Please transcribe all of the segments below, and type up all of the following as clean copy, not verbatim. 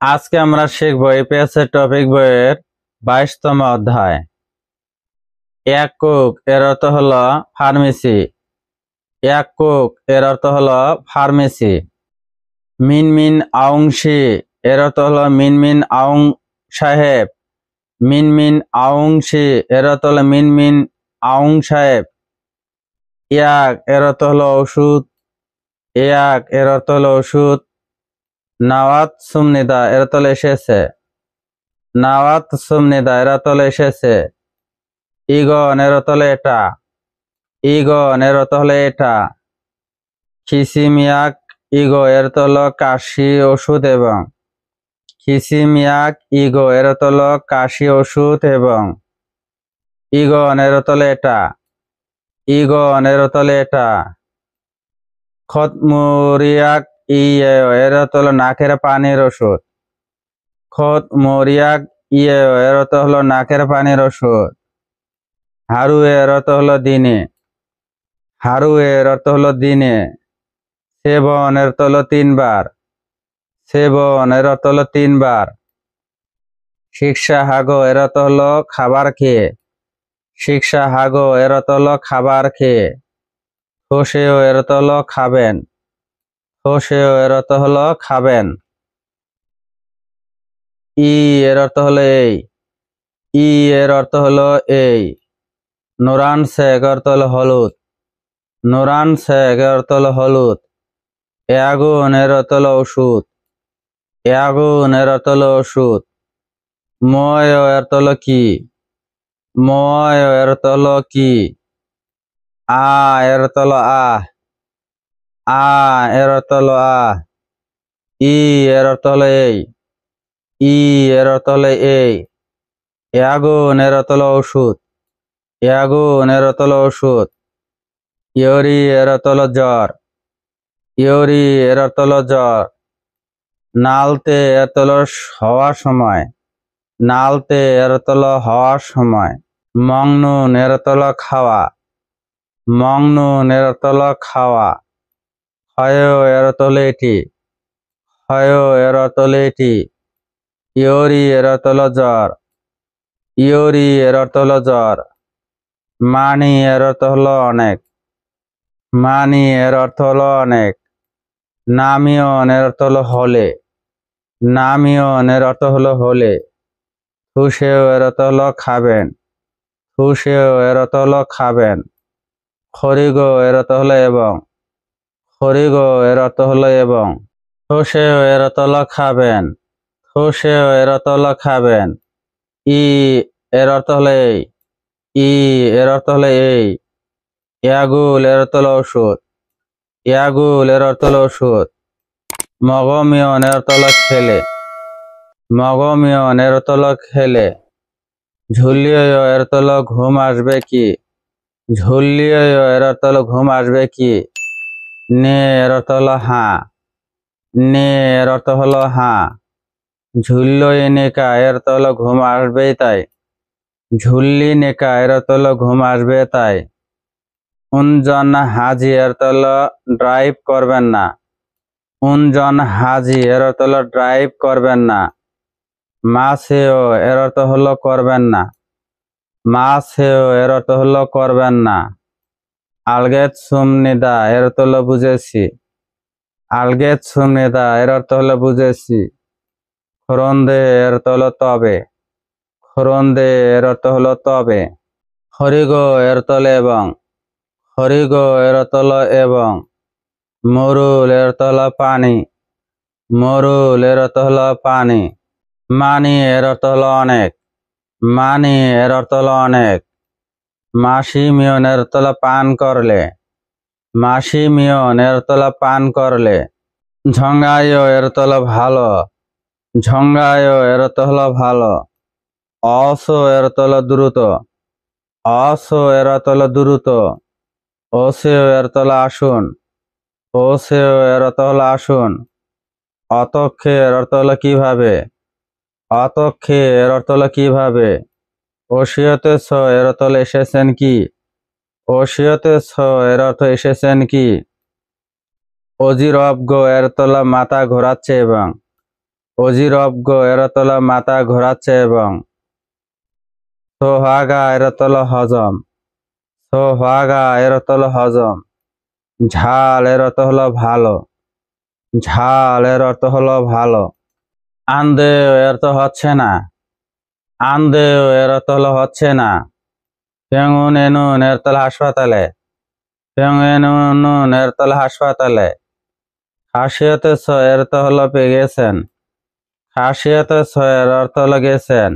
আজকে আমরা শিখব ইপিএসের টপিক বইয়ের 22তম অধ্যায়। একক এর অর্থ হলো ফার্মেসি। একক এর অর্থ হলো ফার্মেসি। মিনমিন আউংশি এর অর্থ হলো মিনমিন আউং সাহেব। মিনমিন আউংশি এর অর্থ হলো মিনমিন আউং সাহেব। ইয়াক এর অর্থ হলো ওষুধ। ইয়াক এর অর্থ হলো ওষুধ। নাওয়াত সুমনিদা এর অর্থ হলো এসেছে। নাওয়াত সুমনিদা এর অর্থ হলো এসেছে। ইগন এর অর্থ হলো এটা। ইগন এর অর্থ হলো এটা। খিসিমিয়াক ইগো এর অর্থ হলো কাশি ওষুধ এবং। খিসিমিয়াক ইগো এর অর্থ হলো কাশি ওষুধ এবং। ইগন এর অর্থ হলো এটা। ইগন এর অর্থ হলো এটা। খতমুরিয়াক ইয়ে এর অর্থ হলো নাকের পানির ওষুধ। খতমুরিয়াক ইয়ে এর অর্থ হলো নাকের পানির ওষুধ। হারু এর অর্থ হলো দিনে। হারু এর অর্থ হলো দিনে। সেবন এর অর্থ হলো 3 বার। সেবন এর অর্থ হলো 3 বার। শিক্ষা হাগো এর অর্থ হলো খাবার খেয়ে। শিক্ষা হাগো এর অর্থ হলো খাবার খেয়ে। হোসেও এর অর্থ হলো খাবেন। হোসেও এর অর্থ হলো খাবেন। ই এর অর্থ হলো এই। ই এর অর্থ হলো এই। নোরান শেখ অর্থ হলো হলুদ। নোরান শেখ অর্থ হলো হলুদ। এয়াগুন এর অর্থ হলো ওষুধ। এয়াগুন এর অর্থ হলো ওষুধ। ময় এর অর্থ হলো কি। ময় এর অর্থ হলো কি। আ এর অর্থ হলো আহ। আ এর অর্থ হলো আহ। ই এর অর্থ হলো এই। ই এর অর্থ হলো এই। এয়াগুন এর অর্থ হলো ওষুধ। এয়াগুন এর অর্থ হলো ওষুধ। ইয়রি এর অর্থ হলো জ্বর। ইয়রি এর অর্থ হলো জ্বর। নালতে এর অর্থ হলো হওয়ার সময়। নালতে এর অর্থ হলো হওয়ার সময়। মংনুন এর অর্থ হলো খাওয়া। মংনুন এর অর্থ হলো খাওয়া। হয় এর অর্থ হলো এটি। হয় এর অর্থ হলো এটি। ইয়রি এর অর্থ হলো জ্বর। ইয়রি এর অর্থ হলো জ্বর। মানি এর অর্থ হলো অনেক। মানি এর অর্থ হলো অনেক। নামিয়ন এর অর্থ হলো হলে। নামিয়ন এর অর্থ হলো হলে। থুসেও এর অর্থ হলো খাবেন। থুসেও এর অর্থ হলো খাবেন। খরিগো এর অর্থ হলো এবং। খরিগো এর অর্থ হলো এবং। থুসেও এর অর্থ হলো খাবেন। থুসেও এর অর্থ হলো খাবেন। ই এর অর্থ হলো এই। ই এর অর্থ হলো এই। ইয়াগুল এর অর্থ হলো ওষুধ। ইয়াগুল এর অর্থ হলো ওষুধ। মগমিয়ন এর অর্থ হলো খেলে। মগমিয়ন এর অর্থ হলো খেলে। ঝুলিও এর অর্থ হলো ঘুম আসবে কি। ঝুলিও এর অর্থ হলো ঘুম আসবে কি। নে এর অর্থ হলো হ্যাঁ। নে এর অর্থ হলো হ্যাঁ। ঝুল্লো নেকা এর অর্থ হলো ঘুম আসবেই তাই। ঝুল্লি নেকা এর অর্থ হলো ঘুম আসবে তাই। উনজন হাজি এর অর্থ হলো ড্রাইভ করবেন না। উনজন হাজি এর অর্থ হলো ড্রাইভ করবেন না। মাসেও এর অর্থ হলো করবেন না। মাসেও এর অর্থ হলো করবেন না। আলগেত সুমনিদা এর অর্থ হলো বুঝেছি। আলগেত সুমনিদা এর অর্থ হলো বুঝেছি। খরন্দে এর অর্থ হলো তবে। খরন্দে এর অর্থ হলো তবে। হরিগো এর অর্থ হলো এবং। হরিগো এর অর্থ হলো এবং। মরুল এর অর্থ হলো পানি। মরুল এর অর্থ হলো পানি। মানি এর অর্থ হলো অনেক। মানি এর অর্থ হলো অনেক। মাসি মিয়ন এর অর্থ হলো পান করলে। মাসি মিয়ন এর অর্থ হলো পান করলে। ঝঙ্গায় এর অর্থ হলো ভালো। ঝঙ্গায় এর অর্থ হলো ভালো। অসো এর অর্থ হলো দ্রুত। অসো এর অর্থ হলো দ্রুত। ওসেও এর অর্থ হলো আসুন। ওসেও এর অর্থ হলো আসুন। অতক্ষে এর অর্থ হলো কিভাবে। অতক্ষে এর অর্থ হলো কিভাবে। ওসিয়তে ছ এর অর্থ হলো এসেছেন কি। ওসিয়তে ছ এর অর্থ এসেছেন কি। অজিরবগ এর অর্থ হলো মাথা ঘোরাচ্ছে এবং। অজিরজ্ঞ এর অর্থ হলো মাথা ঘোরাচ্ছে এবং সোহাগা এর অর্থ হলো হজম, সোহাগা এর অর্থ হলো হজম। ঝাল এর অর্থ হলো ভালো, ঝাল এর অর্থ হলো ভালো। আন্দেও এর অর্থ হচ্ছে না, আন্দেও এর অর্থ হলো হচ্ছে না। পেঙ্গুন এনুন এর তলে হাসপাতালে, পেঙ্গুন এনুন এর তলে হাসপাতালে। খাসিয়তে ছ এর অর্থ হলো পেয়ে গেছেন, খাসিয়তে ছ এর অর্থ হলো গেছেন।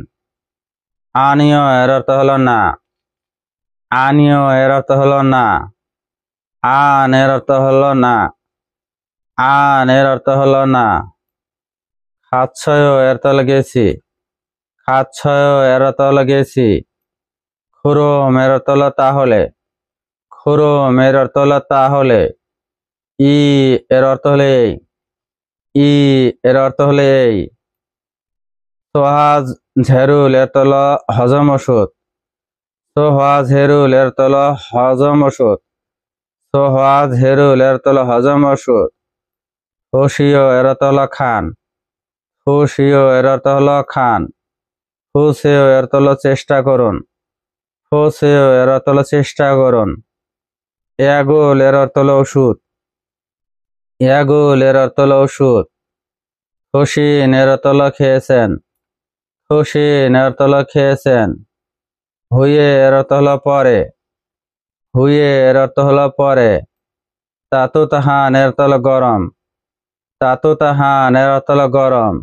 আনিও এর অর্থ হলো না, আনিও এর অর্থ হলো না। আন এর অর্থ হলো না, আন এর অর্থ হলো না। খাচ্ছয় এর তলে গেছি, খাচ্ছয় এর অর্থ হলো গেছি। খুরম এর অর্থ হলো তাহলে, খুরম এর অর্থ হলো তাহলে। ই এর অর্থ হলো এই, ই এর অর্থ হলো এই। সোহাজ ঝেরুল এর তল হজম ওষুধ, সোহাজ হেরুল এর তল হজম ওষুধ, সোহাজ হেরুল এর তল হজম ওষুধ। ফুসিও এর অর্থ হলো খান, ফুসিও এর অর্থ হলো খান। ফুসেও এর অর্থ হলো চেষ্টা করুন, ফুসেও এর অর্থ হলো চেষ্টা করুন। এগুল এর অর্থ হলো ওষুধ, এগুল এর অর্থ হলো ওষুধ। খুশিন এর অর্থ হলো খেয়েছেন, খুশিন এর অর্থ হলো খেয়েছেন। হুইয়ে এর অর্থ হলো পরে, হুইয়ে এর অর্থ হলো পরে। তাতু তাহান এর অর্থ হলো গরম, তাতু তাহান এর অর্থ হলো গরম।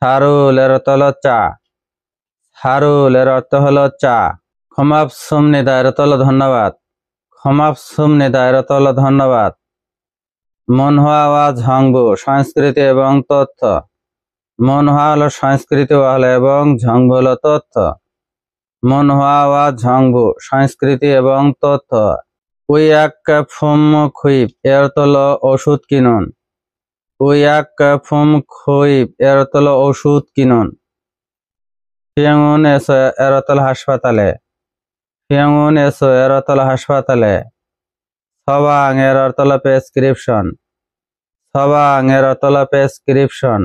সারুল এর অর্থ হলো চা, সারুল এর অর্থ হলো চা। ক্ষমাপ সুমনিদা এর অর্থ হলো ধন্যবাদ, ক্ষমাপ সুমনিদা এর অর্থ হলো ধন্যবাদ। মনহুয়া ওয়া ঝংবু সংস্কৃতি এবং তথ্য, মনহুয়া হলো সংস্কৃতি হলো এবং ঝংবু হলো তথ্য। মনহুয়া ওয়া ঝংবু সংস্কৃতি এবং তথ্য। উইয়াক ফুম খুইব এর অর্থ হলো ওষুধ কিনুন, উইয়াক ফুম খুইব এর অর্থ হলো ওষুধ কিনুন। ফিয়াঙুন এসো এর অর্থ হলো হাসপাতালে, ফিয়াঙুন এসো এর অর্থ হলো হাসপাতালে। সবাং এর অর্থ হলো প্রেসক্রিপশন, সবাং এর অর্থ হলো প্রেসক্রিপশন।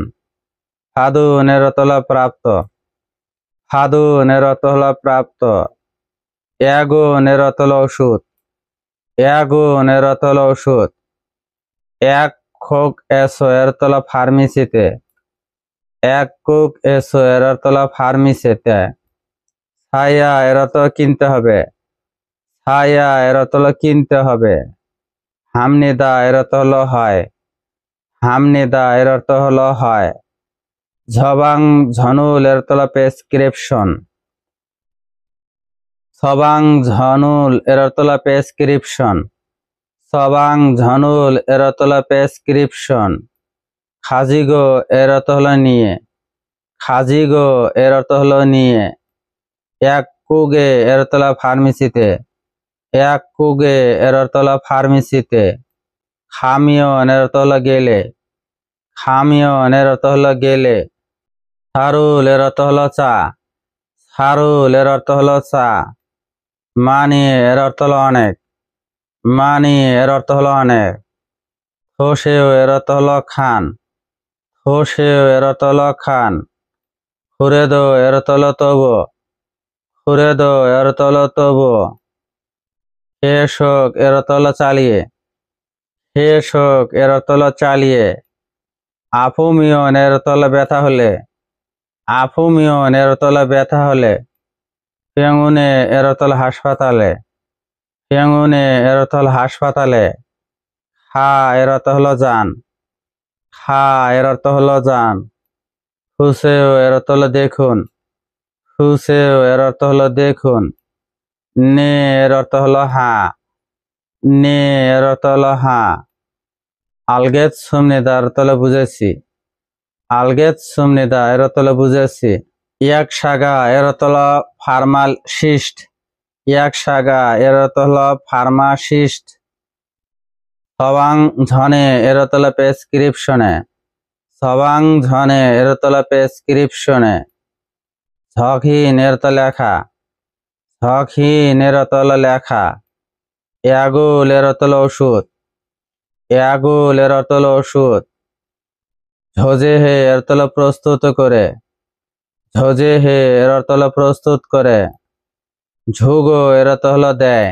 ফাদুন এর অর্থ হলো প্রাপ্ত, ফাদুন এর অর্থ হলো প্রাপ্ত। এগুন এর অর্থ হলো ওষুধ, এগুন এর অর্থ হলো ওষুধ। এক খোক এসো এর অর্থ হলো ফার্মেসিতে, এক কুক এসো এর অর্থ হলো ফার্মেসিতে। ছায়া এর অর্থ কিনতে হবে, ছায়া এর অর্থ হলো কিনতে হবে। হামনিদা এর অর্থ হলো হয়, হামনিদা এর অর্থ হলো হয়। ঝবাং ঝনুল এর অর্থ হলো প্রেসক্রিপশন, সবাং ঝনুল এর অর্থ হলো প্রেসক্রিপশন, সবাং ঝনুল এর অর্থ হলো প্রেসক্রিপশন। খাজিগো এর অর্থ হলো নিয়ে, খাজিগো এর অর্থ হলো নিয়ে। এক কুগে এর অর্থ হলো ফার্মেসিতে, এক কুগে এর অর্থ হলো ফার্মেসিতে। খামিয়ন এর অর্থ হলো গেলে, খামিয়ন এর অর্থ হলো গেলে। সারুল এর অর্থ হলো চা, সারুল এর অর্থ হলো চা। মানি এর অর্থ হলো অনেক, মানি এর অর্থ হলো অনেক। হোসেও এর অর্থ হলো খান, হোসেও এর অর্থ হলো খান। খুরেদো এর অর্থ হলো তবু, খুরেদো এর অর্থ হলো তবু। হেশোক এর অর্থ হলো চালিয়ে, হেশোক এর অর্থ হলো চালিয়ে। আফুমিয়ন এর অর্থ হলো ব্যথা হলে, আফুমিয়ন এর অর্থ হলো ব্যথা হলে। পেঙ্গুনে এর অর্থ হলো হাসপাতালে, পেঙ্গুনে এর অর্থ হলো হাসপাতালে। খা এর অর্থ হলো যান, খা এর অর্থ হলো যান। ফুসেও এর অর্থ হলো দেখুন, ফুসেও এর অর্থ হলো দেখুন। নে এর অর্থ হলো হ্যাঁ, নে এর অর্থ হলো হ্যাঁ। আলগেত সুমনিদা এর অর্থ হলো বুঝেছি, আলগেত সুমনিদা এর অর্থ হলো বুঝেছি। ইয়াক সাগা এর অর্থ হলো ফার্মাসিস্ট, ইয়াক সাগা এর অর্থ হলো ফার্মাসিস্ট। সবাং ঝনে এর অর্থ হলো প্রেসক্রিপশনে, সবাং ঝনে এর অর্থ হলো প্রেসক্রিপশনে। ঝকহিন এর অর্থ লেখা, ঝকহিন এর অর্থ হলো লেখা। এগুল এর অর্থ হলো ওষুধ, এগুল এর অর্থ হলো ওষুধ। ঝোজে হে এর অর্থ হলো প্রস্তুত করে, ঝোজে হে এর অর্থ হলো প্রস্তুত করে। ঝুগো এর অর্থ হলো দেয়,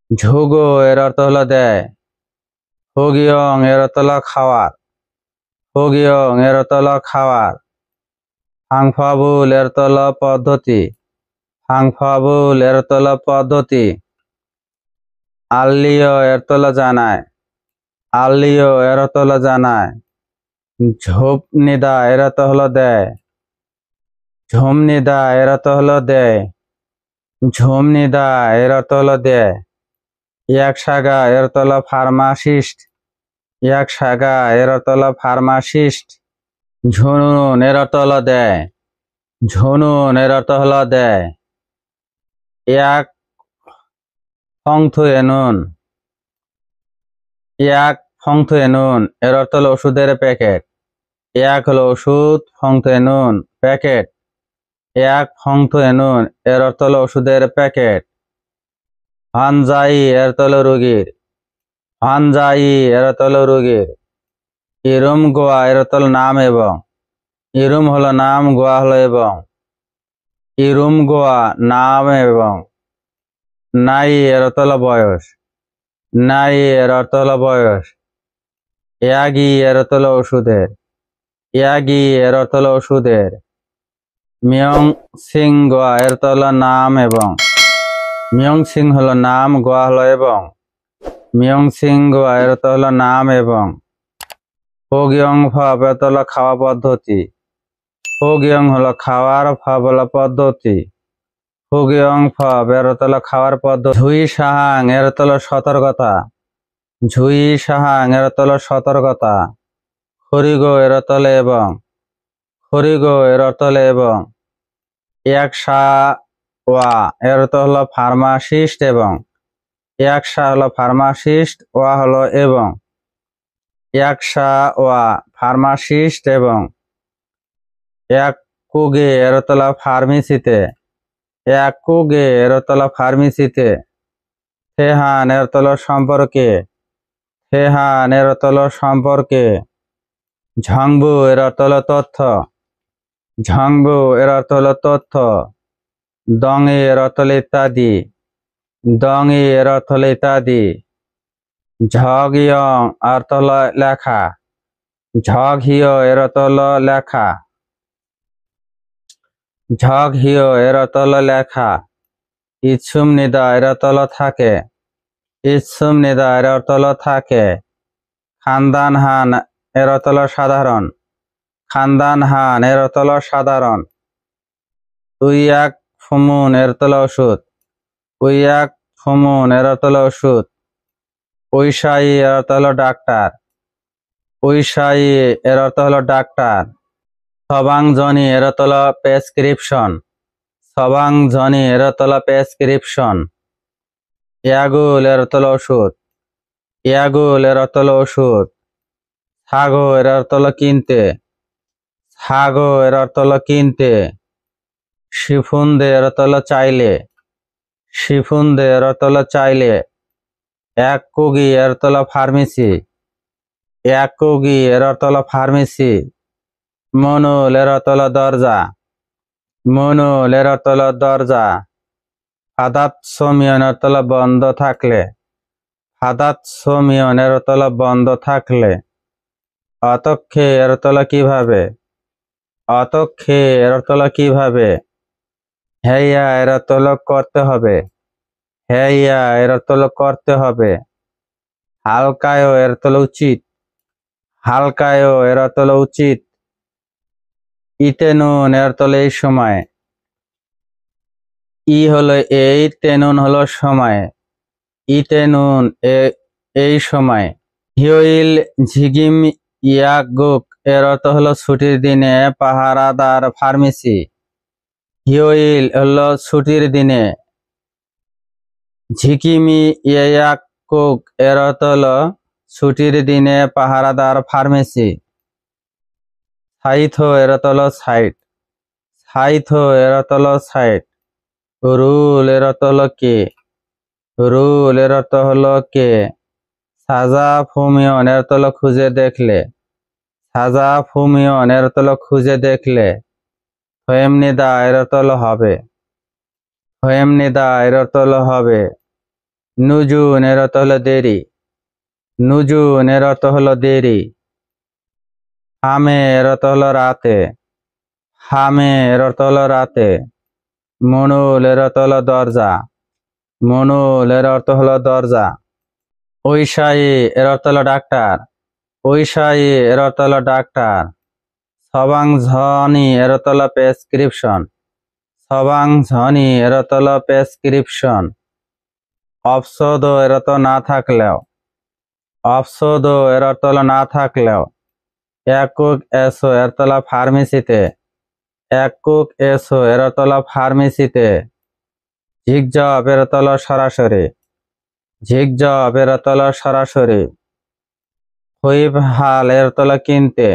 ঝুগো এর অর্থ হলো দেয়। হোগিয়ং এর অর্থ হলো খাওয়ার, হোগিয়ং এর অর্থ হলো খাওয়ার। ফাংফাবুল এর অর্থ হলো পদ্ধতি, ফাংফাবুল এর অর্থ হলো পদ্ধতি। আল্লিও এর অর্থ হলো জানায়, আল্লিও এর অর্থ হলো জানায়। ঝোপনিদা এর অর্থ হলো দেয়, ঝুমনিদা এর অর্থ হলো দেয়, ঝুমনিদা এর অর্থ হলো দেয়। ইয়াকসাগা এর অর্থ হলো ফার্মাসিস্ট, ইয়াকসাগা এর অর্থ হলো ফার্মাসিস্ট। ঝুনুন এর অর্থ হলো দেয়, ঝুনুন এর অর্থ হলো দেয়। ইয়াক ফংথুয়েনুন, ইয়াক ফংথুয়েনুন এর অর্থ হলো ওষুধের প্যাকেট, এক হলো ওষুধ, ফংথুয়েনুন প্যাকেট। এক ফংথুয়েনুন এর অর্থ হলো ওষুধের প্যাকেট। হানজাই এর অর্থ হলো রোগীর, হানজাই এর অর্থ হলো রোগীর। ইরুম গোয়া এর অর্থ হলো নাম এবং, ইরুম হলো নাম, গোয়া হলো এবং। ইরুম গোয়া নাম এবং। নাই এর অর্থ হলো বয়স, নাই এর অর্থ হলো বয়স। ইয়াগি এর অর্থ হলো ওষুধের, ইয়াগি এর অর্থ হলো ওষুধের। মিয়ং সিং গোয়া এর অর্থ হলো নাম এবং, মিয়ং সিং হলো নাম, গোয়া হলো এবং। মিয়ং সিং গোয়া এর অর্থ হলো নাম এবং। হোগিয়ং ফাব এর অর্থ হলো খাওয়া পদ্ধতি, হোগিয়ং হলো খাওয়ার, ফাব হলো পদ্ধতি। হোগিয়ং ফাব এর অর্থ হলো খাওয়ার পদ্ধতি। ঝুই সাহাং এর অর্থ হলো সতর্কতা, ঝুই সাহাং এর অর্থ হলো সতর্কতা। খরিগো এর অর্থ হলো এবং, খরিগো এর অর্থ হলো এবং। একসা ওয়া এর অর্থ হলো ফার্মাসিস্ট এবং, একসা হলো ফার্মাসিস্ট, ওয়া হলো এবং। একসা ওয়া ফার্মাসিস্ট এবং। এক কুগে এর অর্থ হলো ফার্মেসিতে, এক কুগে এর অর্থ হলো ফার্মেসিতে। থেহান এর অর্থ হলো সম্পর্কে, থেহান এর অর্থ হলো সম্পর্কে। ঝংবু এর অর্থ হলো তথ্য, ঝংবু এর অর্থ হলো তথ্য। দংই এর অর্থ হলো ইত্যাদি, দংই এর অর্থ হলো ইত্যাদি। ঝগিয়ং অর্থ হলো লেখা, ঝগহিয় এর অর্থ হলো লেখা, ঝগহিয় এর অর্থ হলো লেখা। ইচ্ছুম নিদা এর অর্থ হলো থাকে, ইচ্ছুম নিদা এর অর্থ হলো থাকে। খানদান হান এর অর্থ হলো সাধারণ, খানদান হান এর অর্থ হলো সাধারণ। উইয়াক ফুমুন এর অর্থ হলো ওষুধ, উইয়াক ফুমুন এর অর্থ হলো ওষুধ। উইসাই এর অর্থ হলো ডাক্তার, উইসাই এর অর্থ হলো ডাক্তার। সবাংজনি এর অর্থ হলো প্রেসক্রিপশন, সবাংজনি এর অর্থ হলো প্রেসক্রিপশন। ইয়াগুল এর অর্থ হলো ওষুধ, ইয়াগুল এর অর্থ হলো ওষুধ। সাগো এর অর্থ হলো কিনতে, সাগো এর অর্থ হলো কিনতে। শিফুনদে এর অর্থ হলো চাইলে, শিফুনদে এর অর্থ হলো চাইলে। এক কুগি এর অর্থ হলো ফার্মেসি, এক কুগি এর অর্থ হলো ফার্মেসি। মনুল এর অর্থ হলো দরজা, মনুল এর অর্থ হলো দরজা। ফাদাত সোমিয়ন এর অর্থ হলো বন্ধ থাকলে, ফাদাত সোমিয়ন এর অর্থ হলো বন্ধ থাকলে। অতক্ষে এর অর্থ হলো কিভাবে, অতক্ষে এর অর্থ হলো কিভাবে। হেয়া এর অর্থ হলো করতে হবে, হেয়া এর অর্থ হলো করতে হবে। হালকায়ও এর অর্থ হলো উচিত, হালকায়ও এর অর্থ হলো উচিত। ইতেনুন এর অর্থ হলো এই সময়, ই হলো এই, তেনুন হলো সময়। ইতেনুন এই সময়। হিওইল ঝিগিম ইয়াগুক এর অর্থ হলো ছুটির দিনে পাহারাদার ফার্মেসি, হিওইল হলো ছুটির দিনে। ঝিকিমি ইয়াকুক এর অর্থ হলো ছুটির দিনে পাহারাদার ফার্মেসি। সাইথো এর অর্থ হলো সাইট, সাইথো এর অর্থ হলো সাইট। রুল এর অর্থ হলো কে, রুল এর অর্থ হলো কে। সাজা ফুমিয়ন এর অর্থ হলো খুঁজে দেখলে, সাজা ফুমিয়ন এর অর্থ হলো খুঁজে দেখলে। ফয়েমনিদা এর অর্থ হলো হবে। ফয়েমনিদা এর অর্থ হলো হবে। নুজুন এর অর্থ হলো দেরি। নুজুন এর অর্থ হলো দেরি। হামে এর অর্থ হলো রাতে। হামে এর অর্থ হলো রাতে। মনুল এর অর্থ হলো দরজা। মনুল এর অর্থ হলো দরজা। ঐশায়ী এর অর্থ হলো ডাক্তার। ঐশায়ী এর অর্থ হলো ডাক্তার। সবাংঝনি এর অর্থ হলো প্রেসক্রিপশন। সবাংঝনি এর অর্থ হলো প্রেসক্রিপশন। অপসদ এর অর্থ না থাকলেও। অপসদ এর অর্থ হলো না থাকলেও। একক এসো এর অর্থ হলো ফার্মেসিতে। একক এসো এর অর্থ হলো ফার্মেসিতে। ঝিকঝপ এর অর্থ হলো সরাসরি। ঝিকঝপ এর অর্থ হলো সরাসরি। হুইপ হাল এর অর্থ হলো কিনতে।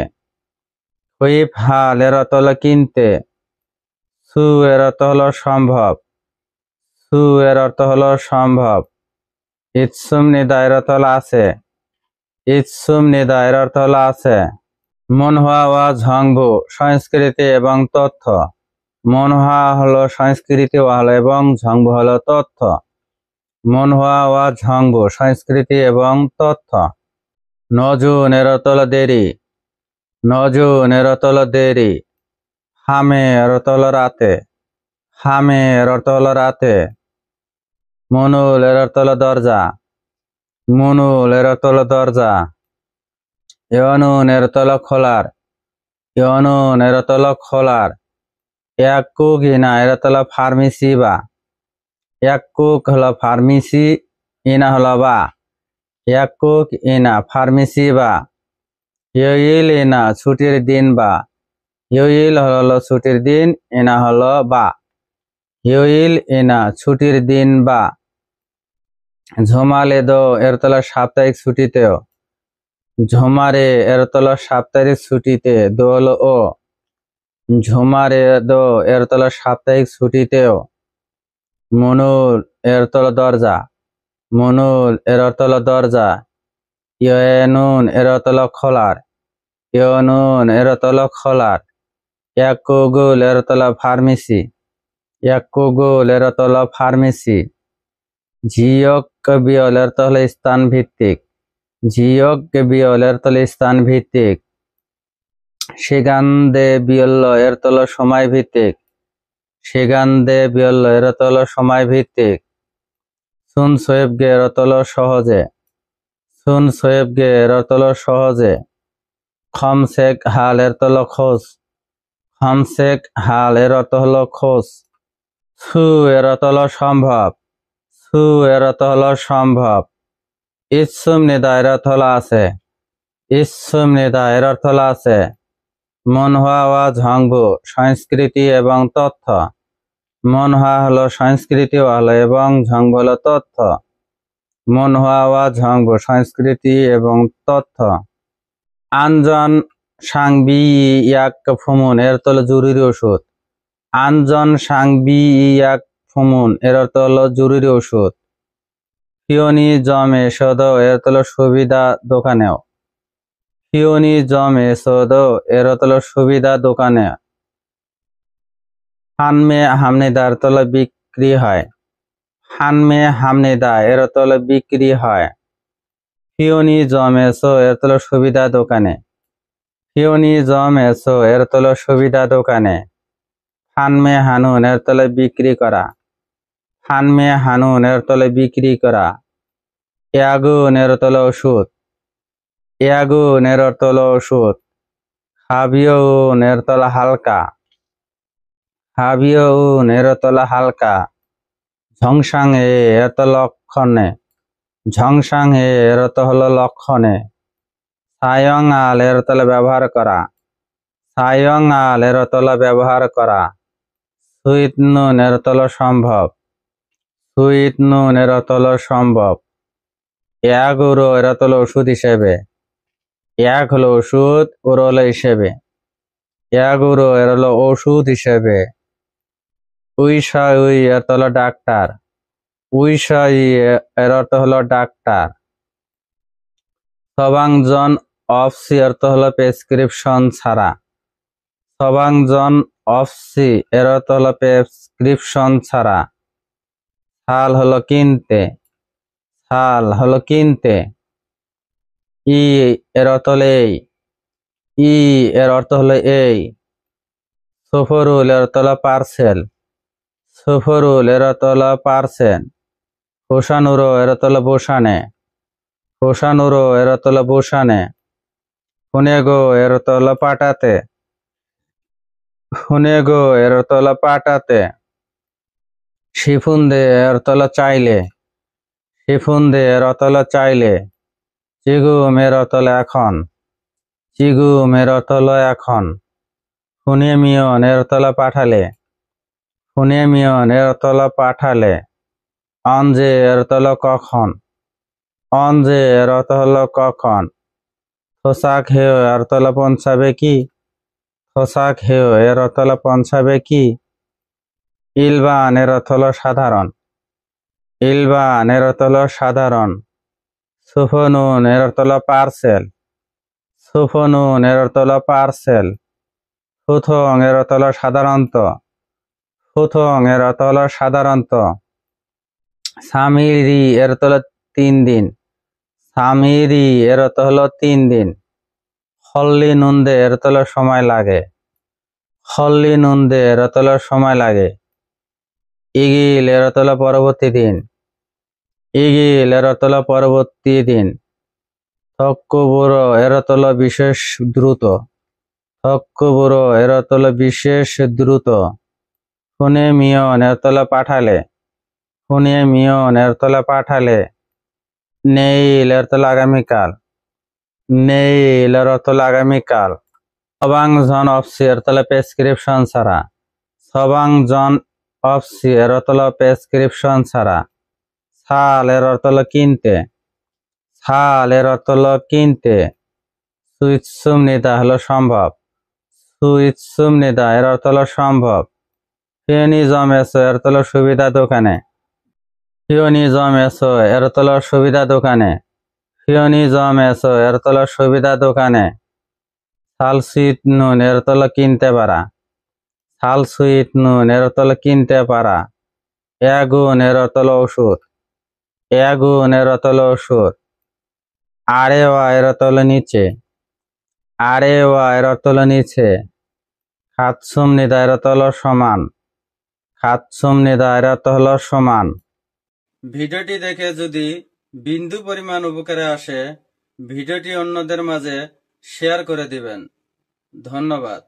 হুইপ হাল এর অর্থ হলো কিনতে। সু এর অর্থ হলো সম্ভব। সু এর অর্থ হলো সম্ভব। ইৎসুম নিদা এর অর্থ হলো আছে। ইৎসুম নিদা এর অর্থ হলো আছে। মনহোয়া ওয়া ঝংবু সংস্কৃতি এবং তথ্য। মনহোয়া হলো সংস্কৃতি হলো এবং ঝংবু হলো তথ্য। মনহোয়া ওয়া ঝংবু সংস্কৃতি এবং তথ্য। নজুন এর অর্থ হলো দেরি। নজুন এর অর্থ হলো দেরি। হামে এর অর্থ হলো রাতে। হামে এর অর্থ হলো রাতে। মনুল এর অর্থ হলো দরজা। মনুল এর অর্থ হলো দরজা। ইয়নুন এর অর্থ হলো খোলার। ইয়নুন এর অর্থ হলো খোলার। ইয়াকুক ইনা এর অর্থ হলো ফার্মেসি বা। ইয়াকুক হলো ফার্মেসি, ইনা হলো বা। ইয়াকুক ইনা ফার্মেসি বা। ইয়ইল ইনা ছুটির দিন বা। ইয়ইল হলো ছুটির দিন, ইনা হলো বা। ইয়ইল ইনা ছুটির দিন বা। ঝোমালে দো এর তলা সাপ্তাহিক ছুটিতেও। ঝোমারে এর তলা সাপ্তাহিক ছুটিতে, দো হলো ও। ঝোমারে দো এর তলা সাপ্তাহিক ছুটিতেও। মনুল এর তলা দরজা। মনুল এর অর্থ হলো দরজা। ইয়নুন এর অর্থ হলো খোলার। ইয়নুন এর অর্থ হলো খোলার। ইয়াকুগুল এর অর্থ হলো ফার্মেসি। ইয়াকুগুল এর অর্থ হলো ফার্মেসি। ঝিয়ক বিয়ল এর অর্থ হলো স্থান ভিত্তিক। ঝিয়ক বিয়ল এর অর্থ হলো স্থান ভিত্তিক। সেগান্দে বিয়ল্ল এর অর্থ হলো সময় ভিত্তিক। সেগান্দে বিয়ল্ল এর অর্থ হলো সময় ভিত্তিক। সুন সোয়েবগে এর অর্থ হলো সহজে। সুন সোয়েবগে এর অর্থ হলো সহজে। খমসেক হাল এর অর্থ হলো খোঁজ। খমসেক হাল এর অর্থ হলো খোঁজ। সু এর অর্থ হলো সম্ভব। সু এর অর্থ হলো সম্ভব। ইৎসুম নিদা এর অর্থ হলো আছে। ইৎসুম নিদা এর অর্থ হলো আছে। মনহোয়া ওয়া ঝংবু সংস্কৃতি এবং তথ্য। মনহোয়া হলো সংস্কৃতি হলো এবং ঝংবু হলো তথ্য। মনহোয়া ওয়া ঝংবু সংস্কৃতি এবং তথ্য। আনজন সাংবি ইয়াক ফুমুন এর অর্থ হলো জরুরি ওষুধ। আনজন সাংবি ইয়াক ফুমুন এর অর্থ হলো জরুরি ওষুধ। ফিওনি জমে সদ এর অর্থ হলো সুবিধা দোকানেও। ফিওনি জমে সদ এর অর্থ হলো সুবিধা দোকানে। হানমে হামনিদা এর অর্থ হলো বিক্রি হয়। হানমে হামনিদা এর অর্থ হলো বিক্রি হয়। ফিওনি জমে সো এর অর্থ হলো সুবিধা দোকানে। ফিওনি জমে সো এর অর্থ হলো সুবিধা দোকানে। হানমে হানুন এর অর্থ হলো বিক্রি করা। হানমে হানুন এর অর্থ হলো বিক্রি করা। ইয়াগুন এর অর্থ হলো ওষুধ। ইয়াগুন এর অর্থ হলো ওষুধ। হাবিয়উন এর অর্থ হলো হালকা। হাবিয়উন এর অর্থ হলো হালকা। ঝংসাং এর অর্থ লক্ষণে। ঝংসাং এর অর্থ হলো লক্ষণে। সায়ং আল এর অর্থ হলো ব্যবহার করা। সায়ং আল এর অর্থ হলো ব্যবহার করা। সুইট নুন এর অর্থ হলো সম্ভব। সুইট নুন এর অর্থ হলো সম্ভব। ইয়াগুরো এর অর্থ হলো ওষুধ হিসেবে। ইয়াগ হলো ওষুধ, উরো হলো হিসেবে। ইয়াগুরো এর হলো ওষুধ হিসেবে। উইশাই এর অর্থ হলো ডাক্তার। উইশাই এর অর্থ হলো ডাক্তার। সবাংজন অফ সি অর্থ হলো প্রেসক্রিপশন ছাড়া। সবাংজন অফ সি এর অর্থ হলো প্রেসক্রিপশন ছাড়া। সাল হলো কিনতে, সাল হলো কিনতে। ই এর অর্থ হলো এই, ই এর অর্থ হলো এই। সফরুল এর অর্থ হলো পার্সেল, সফরুল এর অর্থ হলো পার্সেল। হোসানুরো এর অর্থ হলো বসানে, হোসানুরো এর অর্থ হলো বসানে। হুনেগো এর অর্থ হলো পাঠাতে, হুনেগো এর অর্থ হলো পাঠাতে। শিফুন্দে এর অর্থ হলো চাইলে, শিফুন্দে এর অর্থ হলো চাইলে। চিগুম এর অর্থ হলো এখন, চিগুম এর অর্থ হলো এখন। হুনেমিয়ন এর অর্থ হলো পাঠালে, হুনেমিয়ন এর অর্থ হলো পাঠালে। অনজে এর অর্থ হলো কখন, অনজে এর অর্থ হলো কখন। থোসাক হেও এর অর্থ হলো পৌঁছাবে কি, থোসাক হেও এর অর্থ হলো পৌঁছাবে কি। ইলবান এর অর্থ হলো সাধারণ, ইলবান এর অর্থ হলো সাধারণ। সুফনুন এর অর্থ হলো পার্সেল, সুফনুন এর অর্থ হলো পার্সেল। ফুথং এর অর্থ হলো সাধারণত, ফুথং এর অর্থ হলো সাধারণত। সামিরি এর অর্থ হলো 3 দিন, সামিরি এর অর্থ হলো 3 দিন। হল্লি নুন্দে এর অর্থ হলো সময় লাগে, হল্লি নুন্দে এর অর্থ হলো সময় লাগে। ইগিল এর অর্থ হলো পরবর্তী দিন, ইগিল এর অর্থ হলো পরবর্তী দিন। থক্কুবুড়ো এর অর্থ হলো বিশেষ দ্রুত, থক্কুবুড়ো এর অর্থ হলো বিশেষ দ্রুত। হুনেমিয়ন এর অর্থ হলো পাঠালে, হুনেমিয়ন এর অর্থ হলো পাঠালে। নেইল এর অর্থ হলো আগামীকাল, নেইল এর অর্থ হলো আগামীকাল। সবাংজন অফ সি এর অর্থ হলো প্রেসক্রিপশন ছাড়া, সবাংজন অফ সি এর অর্থ হলো প্রেসক্রিপশন ছাড়া। সাল এর অর্থ হলো কিনতে, সাল এর অর্থ হলো কিনতে। সুইৎসুম নিদা হলো সম্ভব, সুইৎসুম নিদা এর অর্থ হলো সম্ভব। ফিওনিজম এসো এর অর্থ হলো সুবিধা দোকানে, ফিওনিজম এসো এর অর্থ হলো সুবিধা দোকানে, ফিওনিজম এসো এর অর্থ হলো সুবিধা দোকানে। সাল সুইট নুন এর অর্থ হলো কিনতে পারা, সাল সুইট নুন এর অর্থ হলো কিনতে পারা। এগুন এর অর্থ হলো ওষুধ, এগুন এর অর্থ হলো ওষুধ। আরেওয়া এর অর্থ হলো নিচে, আরেওয়া এর অর্থ হলো নিচে। খাতসুম নিদা এর অর্থ হলো সমান, খাতসুম নিদা এর অর্থ হলো সমান। ভিডিওটি দেখে যদি বিন্দু পরিমাণ উপকারে আসে, ভিডিওটি অন্যদের মাঝে শেয়ার করে দিবেন। ধন্যবাদ।